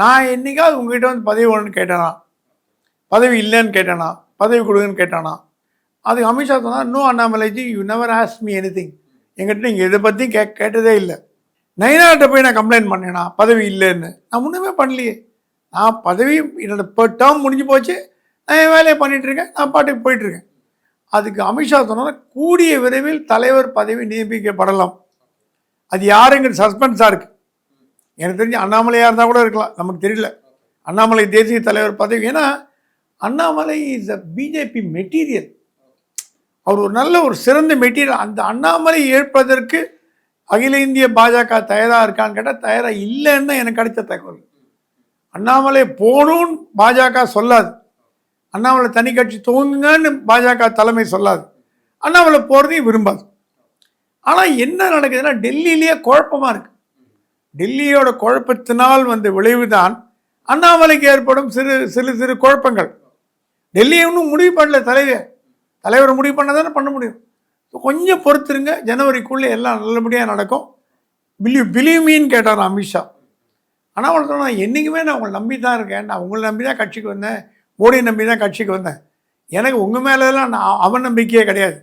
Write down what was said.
நான் என்னைக்காவது உங்ககிட்ட வந்து பதவி வேணும்னு கேட்டேனா, பதவி இல்லைன்னு கேட்டேனா, பதவி கொடுங்கன்னு கேட்டானா? அதுக்கு அமித்ஷா சொன்னால், no Annamalai ji, you never ask me anything. என்கிட்ட நீங்கள் இதை பற்றி கேட்டதே இல்லை. நயினார்கிட்ட போய் நான் கம்ப்ளைண்ட் பண்ணேனா பதவி இல்லைன்னு? நான் ஒன்றுமே பண்ணலையே. நான் பதவி என்னோட டேர்ம் முடிஞ்சு போச்சு, நான் என் வேலையை பண்ணிகிட்ருக்கேன், நான் பாட்டுக்கு போயிட்டுருக்கேன். அதுக்கு அமித்ஷா சொன்னால், கூடிய விரைவில் தலைவர் பதவி நியமிக்கப்படலாம். அது யாருங்கிற சஸ்பென்ஸாக இருக்குது. எனக்கு தெரிஞ்சு அண்ணாமலையாக இருந்தால் கூட இருக்கலாம், நமக்கு தெரியல. அண்ணாமலை தேசிய தலைவர் பதவி, ஏன்னா Annamalai is a BJP material. அவர் ஒரு நல்ல ஒரு சிறந்த மெட்டீரியல். அந்த அண்ணாமலை ஏற்பதற்கு அகில இந்திய பாஜக தயாராக இருக்கான்னு கேட்டால் தயாராக இல்லைன்னு எனக்கு கிடைச்ச தகவல். அண்ணாமலை போகணும்னு பாஜக சொல்லாது, அண்ணாமலை தனி கட்சி துவங்குங்கன்னு பாஜக தலைமை சொல்லாது, அண்ணாமலை போகிறதையும் விரும்பாது. ஆனால் என்ன நடக்குதுன்னா, டெல்லியிலேயே குழப்பமாக இருக்குது. டெல்லியோட குழப்பத்தினால் வந்த விளைவு தான் அண்ணாமலைக்கு ஏற்படும் சிறு சிறு குழப்பங்கள். டெல்லியை இன்னும் முடிவு பண்ணல தலைவர் முடிவு பண்ண தானே பண்ண முடியும். கொஞ்சம் பொறுத்துருங்க, ஜனவரிக்குள்ளே எல்லாம் நல்லபடியாக நடக்கும். பிலீவ் மீன்னு கேட்டார் அமித்ஷா. ஆனால் அவன் சொன்னால், என்றைக்குமே நான் உங்களை நம்பி தான் இருக்கேன், நான் உங்களை நம்பி தான் கட்சிக்கு வந்தேன், மோடியை நம்பி தான் கட்சிக்கு வந்தேன், எனக்கு உங்கள் மேலெல்லாம் நான் அவநம்பிக்கையே கிடையாது.